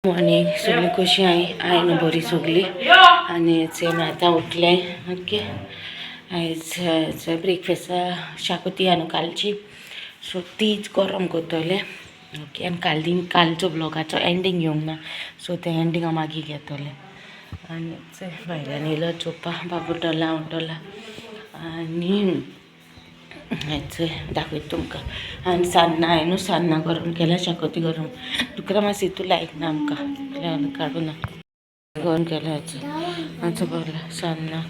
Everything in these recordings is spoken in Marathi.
मॉर्निंग सगळी कशी आहे ना बरी सगळी आणि आता उठले ओके आयज ब्रेकफास्ट शाकोती आनी कालची सो तीच गरम करतले ओके आनी कालचो ब्लॉगाचो एंडींग येवंक ना सो ते एंडींग हांव मागीर घेतले आनी भायल्यान येयलो चोपा बाबू टला उठला आनी दाखयता तुमकां आनी सान्नां हांवें न्हू सान्नां गरम केल्या शाकोती गरम तुका मातशी तूं लायक ना आमकां काडू ना गरम केल्या हाचो बरला सान्नां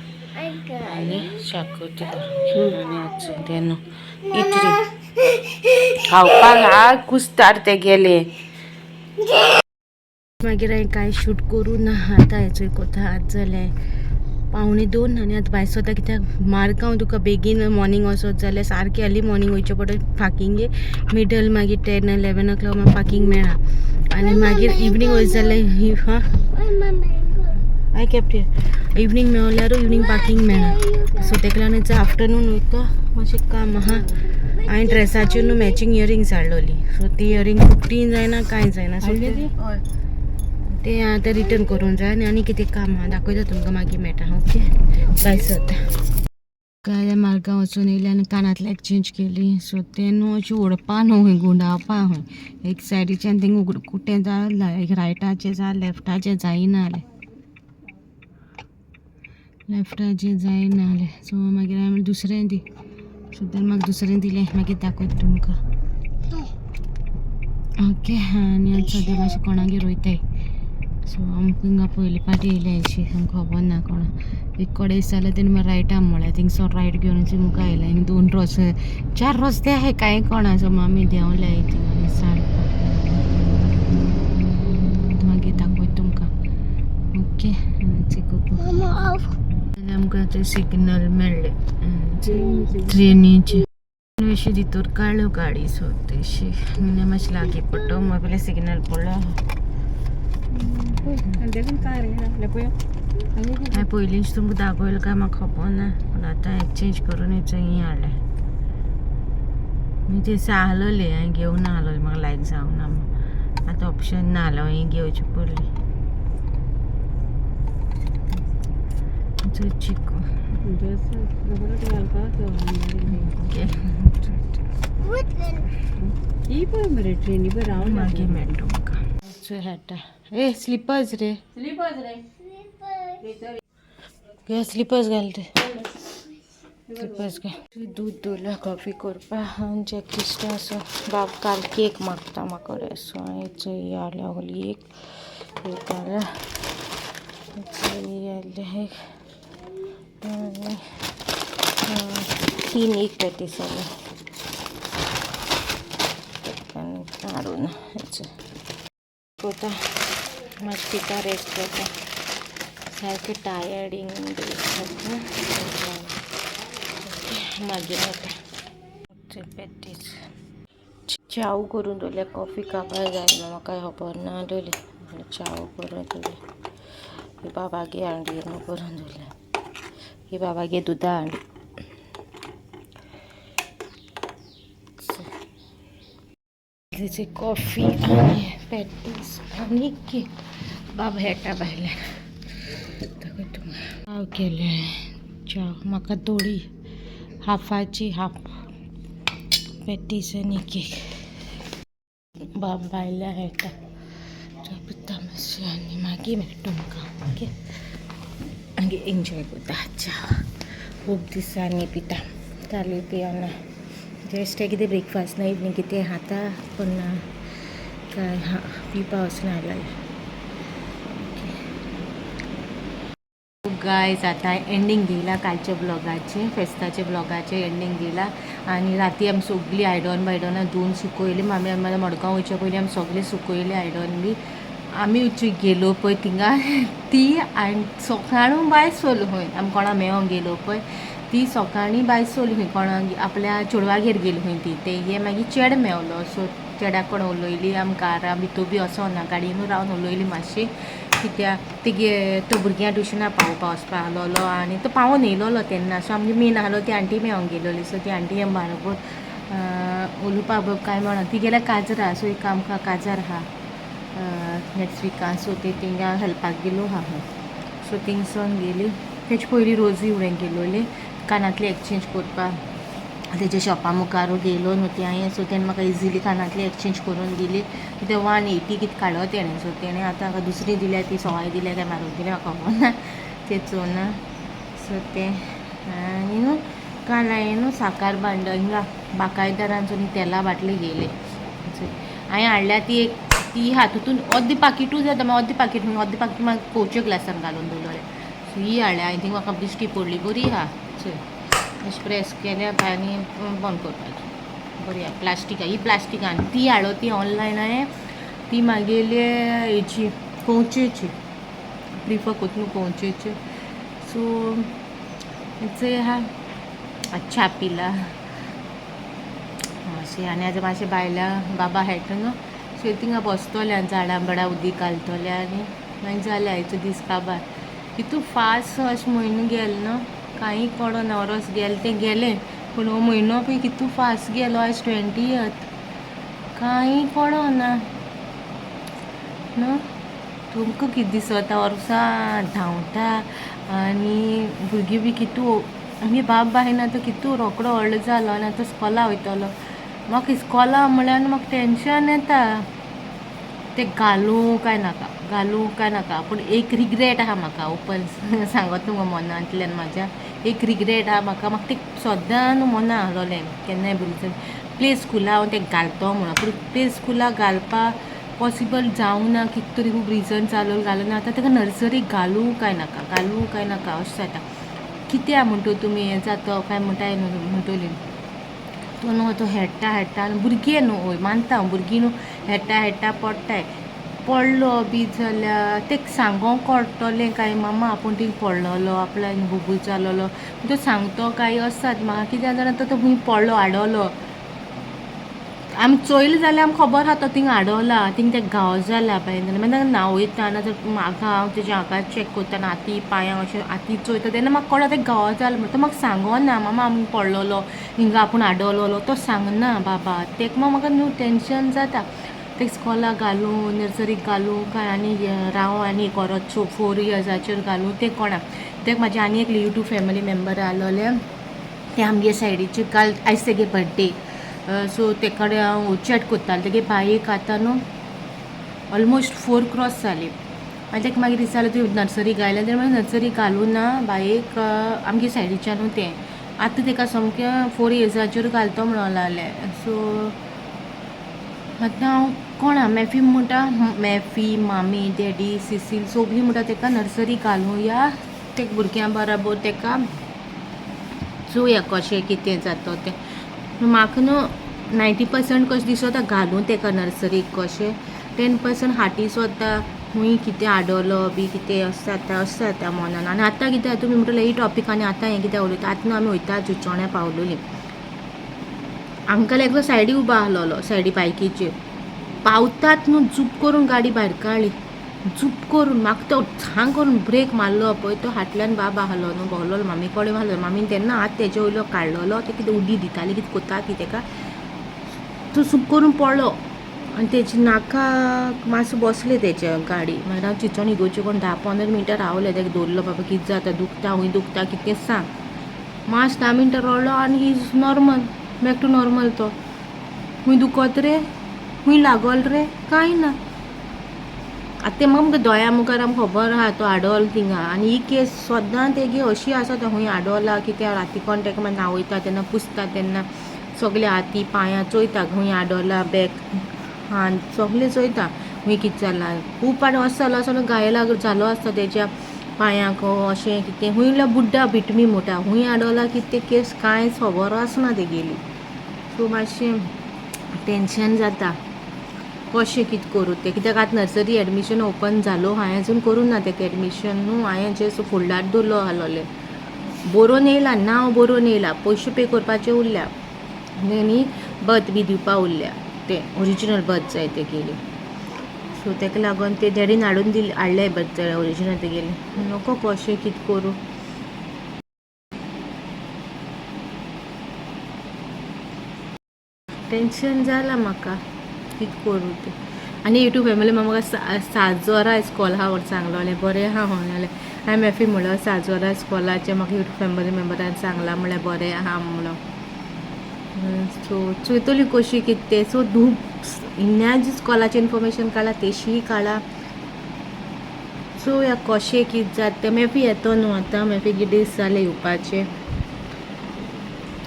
आनी शाकोती गरम आनी हाचो ते न्हू इतरी खावपाक हांव कुस्तार ते गेले मागीर हांवें कांय शूट करूं ना आतां हेचो कोता आज जाले 1:45 आनी आतां भायर सोदा कित्याक मार्गांव तुका बेगीन मॉर्निंग वचत जाल्यार सारकें अर्ली मॉर्निंग वयचें पडटा पार्किंगे मिडल मागीर 10-11 o'clock म्हाका पार्किंग मेळना आनी मागीर इवनींग वयत जाल्यार हां आय कॅप्ट इवनींग मेळल्यारू इवनींग पार्किंग मेळना सो तेका लागून आफ्टरनून वयता मातशें काम आहा हांवें ड्रेसाचेर न्हू मॅचींग इयरिंग्स हाडलोली सो ती इयरिंग फुट्टी जायना कांय जायना सो ते आतां रिटर्न करूंक जाय आनी कितें काम आहा दाखयता तुमकां मागीर मेळटा ओके बाय सर काय मार्गांव वचून येयली आनी कानांतले एक्सचेंज केली सो ते न्हू अशें ओडपा न्हू खंय गुंडावपा खंय एक सायडीच्यान थिंग कुटें जाय एक रायटाचें जाय लेफ्टाचें जायना जालें लेफ्टाचें जायना जालें सो मागीर हांवें दुसरें दी सुद्दां म्हाका दुसरें दिलें मागीर दाखयता तुमकां ओके आनी आतां सद्या मातशें कोणागेर वयताय सो आमकां हिंगा पयली पाटी येयल्या अशी आमकां खबर ना कोणा एक कडे जाल्यार तेणी म्हाका रायटा म्हळ्यार थिंगसर रायट घेवन अशी मुखार आयला हिंग 2 4 रस्ते आहाय कांय कोणा सो आमी देंवल्या थिंग मागीर दाखयता तुमकां ओके जाल्यार आमकां ते सिग्नल मेळ्ळे ट्रेनीचे अशी भितर काडल्यो गाडी सो तेशी मातशें लागीं पडटा मागीर पयलें सिग्नल पडलो हांवें पयलींच तुमकां दाखयलें काय म्हाका खबर ना पूण आतां एक्सचेंज करून हेचो ही हाडलें मागीर ते आहलोलें हांवें घेवंक ना आहलोलें म्हाका लायक जावंक ना आतां ऑप्शन ना जालें हांवें घेवची पडली चिकू ट्रेनी बी रावन मागीर मेळटा तुमकां हेटा ए स्लिपर्स रे स्लिपर्स घाल ते स्लिपर्स घाल दूद दवरला कॉफी करपा जॅक दिसता असो बाब काल केक मागता म्हाका रे सो हेचो ही हाडल्या होली एक हाडल्या ही हाडल्या तीन एक पॅटीस हाडून कोता मातशें पिता रेस्ट करता सारकें टायर्डींग मागीर येता पॅटीस चाव करून दवरल्या कॉफी काबार जाय म्हाका खबर ना दवरली चाव करून दवरली ही बाबागे हांडी करून दवरल्या ही बाबागे दुदा हांडी तेची कॉफी आनी पॅटीस आनी केक बाबा हेटा भायल्यान दाखय तुमकां हांव केलें चाव म्हाका थोडी हाफाची हाफ पॅटीस आनी केक बाब भायल्यान हेटा पिता मातशें आनी मागीर मेळटा तुमकां ओके मागीर एन्जॉय करता चाव खूब दिसांनी पिता काली पियना जस्ट कितें ब्रेकफास्ट ना इवनींग कितें खाता पूण काय पिवपा वचना गायज आतां एंडींग दिला कालच्या ब्लॉगाचे फेस्ताचे ब्लॉगाचे एंडींग दिला आनी राती आमी सगळीं आयदनां धुवन सुकयली आमी मडगांव वयच्या पयलीं आमी सगळीं सुकयली आयदन बी आमी गेलो पळय थिंगा ती आनी सकाळूं भायर सरलो खंय आमी कोणा मेळोंक गेलो पळय ती सकाळीं भायर सरली खंय कोणाक आपल्या चेडवागेर गेली खंय ती ते हे मागीर चेडो मेवलो सो चेड्याक कोण उलयली आमी कारां भितर बी वचोना गाडयेनूच रावन उलयली मातशी कित्याक तेगे तो भुरग्यां ट्युशना पावोवपा वचपा आहलोलो आनी तो पावोन येयलोलो तेन्ना सो आमगे मेन आहलो ती आंटी मेळोंक गेलोली सो ती आंटी बरोबर उलोवपा काय म्हणा ती गेल्या काजरा सो एक आमकां काजार आहा नेक्स्ट विकान सो ते थिंगा हेल्पाक गेलो आहा सो थिंगसून गेली तेजे पयलीं रोजी उडें गेलोली कानांतली एक्सचेंज करपाक तेजे शॉपा मुखार गेलो न्हू ते हांवें सो तेणें म्हाका इजिली कानांतली एक्सचेंज करून दिली ते 180 कितें काडलो तेणें सो तेणें आतां म्हाका दुसरी दिल्या ती सवाय दिल्या काय मारून दिल्या म्हाका खबर ना ते चोवना सो ते आनी न्हू काल हांवें न्हू साकार भांड हिंगा बाकायदारांचो तेला बाटली गेले हांवें हाडल्या ती एक ती हा तितून अर्दी पाकिटूच जाता मागीर अर्दी पाकीट म्हाका कोवचे ग्लासान घालून दवरलें सो ही हाडल्या आय थिंक म्हाका दिश्टी पडली बरी हा चल अशें प्रेस केल्या आनी बंद करपाची बरी आहा प्लास्टीक ही प्लास्टिकान ती हाडलो ती ऑनलायन हांवें ती म्हागेली हेची कोवचेची प्रिफर करता न्हू कोवचेची सो हेचो आहा अच्छा पिला अशें आनी आतां मातशें भायल्या बाबा हेट न्हू सो थिंगा बसतलें आनी झाडां बडा उदीक घालतलें आनी मागीर जालें आयचो दीस काबार कितू फास्ट अशें म्हयनो गेलो न्हू कांय कळना वरोस गेलें तें गेलें पूण हो म्हयनो पळय कितू फास्ट गेलो आयज 20th कांय कळना न्हू तुमकां कितें दिसता वर्सां धांवता आनी भुरगीं बी कितू आमी बाब बायन आतां कितू रोकडो व्हडलो जालो आनी आतां इस्कॉला वयतलो म्हाका इस्कॉला म्हळ्यार म्हाका टेंशन येता ते घालूं काय नाका पूण एक रिग्रेट आहा म्हाका ओपन सांगत न्हू मनांतल्यान म्हाज्या एक रिग्रेट आहा म्हाका ते सद्दां न्हू मना आहलोलें केन्नाय भुरगें प्ले स्कुला हांव तें घालतो म्हणून पूण प्ले स्कुला घालपाक पॉसिबल जावंक ना कितें तरी खूब रिजन घालून आतां ताका नर्सरीक घालूं काय नाका अशें जाता कित्या म्हणटो तुमी हें जाता काय म्हणटाय म्हणटली तो न्हू तो हेट्टा आनी भुरगीं न्हू हय मानता हांव भुरगीं न्हू हेट्टा पडटाय पडलो बी जाल्यार तें सांगोंक कळटलें काय मामा आपूण थिंग पडलोलो आपल्यान बुबू जालोलो तो सांगतो काय आसात म्हाका कित्याक जाणां तो खूंय पडलो आडवलो आमी चोयलें जाल्यार आमकां खबर आहा तो थिंग आडवला थिंग तें घाव जाला पळय मागीर हांव वयता नाजाल्यार म्हाका हांव तेज्या हाका चॅक करता हाती पांयांक अशें हाती चोयता तेन्ना म्हाका कळटा तें घाव जाला म्हणटा तो म्हाका सांगोना मामा आमी पडलोलो हिंगा आपूण आडवलोलो तो सांगना बाबा तेका म्हाका न्हू टेंशन जाता ते इस्कॉलाक घालूं नर्सरीक घालूं काय आनी राव आनी परत 4 इयर्साचेर घालूं तें कोणाक तेका म्हाजे आनी एक यूट्यूब फॅमिली मेंबर आहलोले ते आमगे सायडीचे काल आयज तेगे बर्थडे सो ते कडेन हांव चॅट कोत्तालें तेगे बायेक आतां न्हू ऑलमोस्ट 4 क्रॉस जाली आनी तेका मागीर दिसतालें तुवें नर्सरी घायलें तें मागीर नर्सरी घालूं ना बायेक आमगे सायडीच्यान न्हू तें आतां तेका सामकें 4 इयर्साचेर घालतो म्हणून लागलें सो आतां हांव कोणा मॅफी मामी डॅडी सिसील सगळीं म्हणटा तेका नर्सरी घालूं या ते भुरग्यां बराबर तेका चोवया कशें कितें जाता तें म्हाका न्हू 90% कशें दिसता घालूं तेका नर्सरीक कशें 10% हाटी सोदता खूंय कितें आडवलो बी कितें अशें जाता मनान आनी आतां कितें तुमी म्हणटलें ही टॉपीक आनी आतां हें कितें उलयता आतां न्हू आमी वयता चुचोण्या पावलोलीं अंकल एकलो सायडी उबो आहलोलो सायडी बायकीचेर पावतात न्हू झूप करून गाडी भायर काडली झूप करून म्हाका तो झांग करून ब्रेक मारलो पळय तो फाटल्यान बाब आहलो न्हू भोंवलोलो मामी कडेन आहलो मामीन तेन्ना हात तेजे वयलो काडलोलो ते कितें उडी दिताली कितें कोत्ता ती तेका तो झूप करून पडलो आनी तेजी नाकाक मातसो बसले तेच्या गाडी मागीर हांव चिंचोन इगोरचें कोण 10-15 मिनटां रावलें तेका दवरलो बाबा कितें जाता दुखता हूंय दुखता कितें सांग मातशें 10 मिनटां रडलो आनी ही is normal back to normal तो हूंय दुखत रे हूंय लागल रे कांय ना आतां तें म्हाका दोळ्या मुखार आमकां खबर आहा तो आडवलो थिंगा आनी ही केस सद्दां तेगी अशी आसा तो हूंय आडवला कित्याक रातीकोण तेका मागीर न्हावयता तेन्ना पुसता तेन्ना सगळे हाती पांयां चोयता हूंय आडवला बॅक हात सगळें चोयता हूंय कितें जालां खूब पाट असो घायला जालो आसता तेज्या पांयांक अशें कितें हूंय बुड्डा भिटमी म्हणटा हूंय आडवला कितें केस कांयच खबर आसना तेगेली सो मातशें टेंशन जाता कशें कितें करूं तें कित्याक आतां नर्सरी एडमिशन ओपन जालो हांवें अजून करूं ना तेका एडमिशन न्हू हांवें जस्ट फुडलात दवरलो आहलोलें बरोवन येयला नांव बरोवन येयला पयशे पे करपाचे उरल्या आनी बर्थ बी दिवपा उरल्या तें ओरिजिनल बर्थ जाय तेगेली सो तेका लागून ते डॅडीन हाडले बर्थ ओरिजिनल तेगेली नको कशें कितें करूं टेंशन जाला म्हाका कितें करूं तें आनी यूट्यूब फॅमिली म्हाका साजोरा इस्कॉल आहा व्हर सांगलोलें बरें आहा म्हणलें हांवें मॅफी म्हणलो साजोरा इस्कॉलाचें म्हाका यूट्यूब फॅमिली मेंबरान सांगलां म्हणल्यार बरें आहा म्हणलो सो चोयतली कशी कितें तें सो धूप इन्या जी इस्कॉलाचें इन्फॉर्मेशन काडला तेशीय काडला सो या कशें कितें जाता तें मॅफी येतो न्हू आतां मॅफी कितें दीस जाले येवपाचें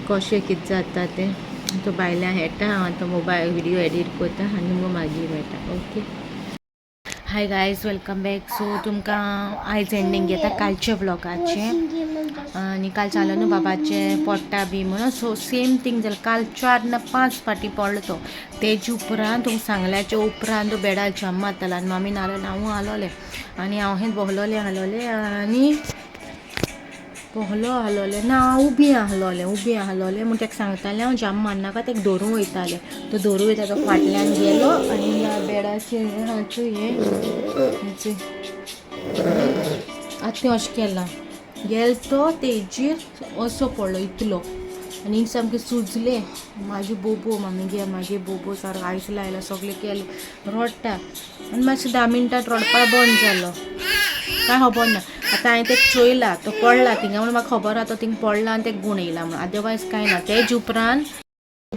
कशें कितें जाता तें तो भायल्यान येता हांव आतां मोबायल व्हिडियो एडीट करता आनी मग मागीर मेळटा okay hi guys welcome back so तुमकां आयज एंडींग घेता कालच्या व्लॉगाचें आनी काल जालो न्हू बाबाचें पडटा बी म्हणून सो सेम थिंग जालें काल 4 ना 5 फाटी पडलो तो तेजे उपरांत तुमकां सांगल्याच्या उपरांत बेडार जम मारतालो आनी मामीन आलोलें हांवूय आलोलें आनी हांव हें बोहलोलें आनी पोहलो आहलोलें ना हांव उबी आहलोलें म्हूण ताका सांगतालें हांव जाम मारनाका ताका धरून वयतालें तो धरून वयता तो फाटल्यान गेलो आनी बेडाचेर हें आतां तें अशें केलां गेलो तो तेजेर असो पडलो इतलो आनी सामकें सुजलें म्हाजी बोबो मामी मागे बोबो सारको आयस लायलो सगळें केलें रडटा आनी मातशें 10 मिनटां रडपा बंद जालो काय खबर ना आतां हांवें तेका चोयला तो पडला थिंगा म्हणून म्हाका खबर आहा तो थिंग पडला आनी तेका गुण येयला म्हणून अदरवायज कांय ना तेज उपरांत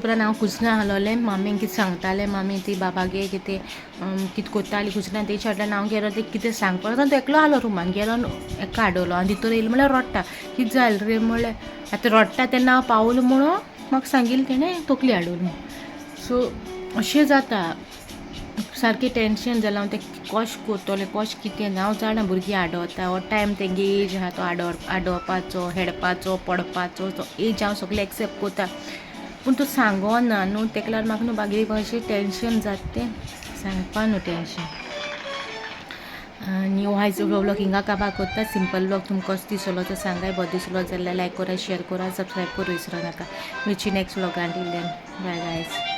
हांव खुजना आहलोलें मामीक कितें सांगतालें मामी ती बाबागे कितें कोत्ताली खुजना तेच्या फाटल्यान हांव गेलो ते कितें सांगपाक तो एकलो आहलो रुमान गेलो एका हाडलो आनी भितर येयलो म्हळ्यार रडटा कितें जालें रे म्हळ्यार आतां रडटा तेन्ना हांव पावलो म्हणून म्हाका सांगिल्लें तेणें तकली हाडून सो अशें जाता सारकें टेंशन जालां हांव तें कशें कोत्तोलें कशें कितें हांव जाणा भुरगीं आडवता हो टायम तेंगे एज आहा तो आडोवपाचो हेडपाचो पडपाचो तो एज हांव सगळें एक्सेप्ट कोता पूण तो सांगो ना न्हू तेका लागून म्हाका न्हू बागी अशें टेंशन जाता तें सांगपा न्हू टेंशन आनी आयज व्लॉग हिंगा काबार कोत्ता सिंपल व्लॉग तुमकां कसो दिसलो तो सांगाय बरो दिसलो जाल्यार लायक करा शेअर करा सबस्क्रायब करूं विसरो नाका मेळची नेक्स्ट व्लॉगान टिल देन बाय गायज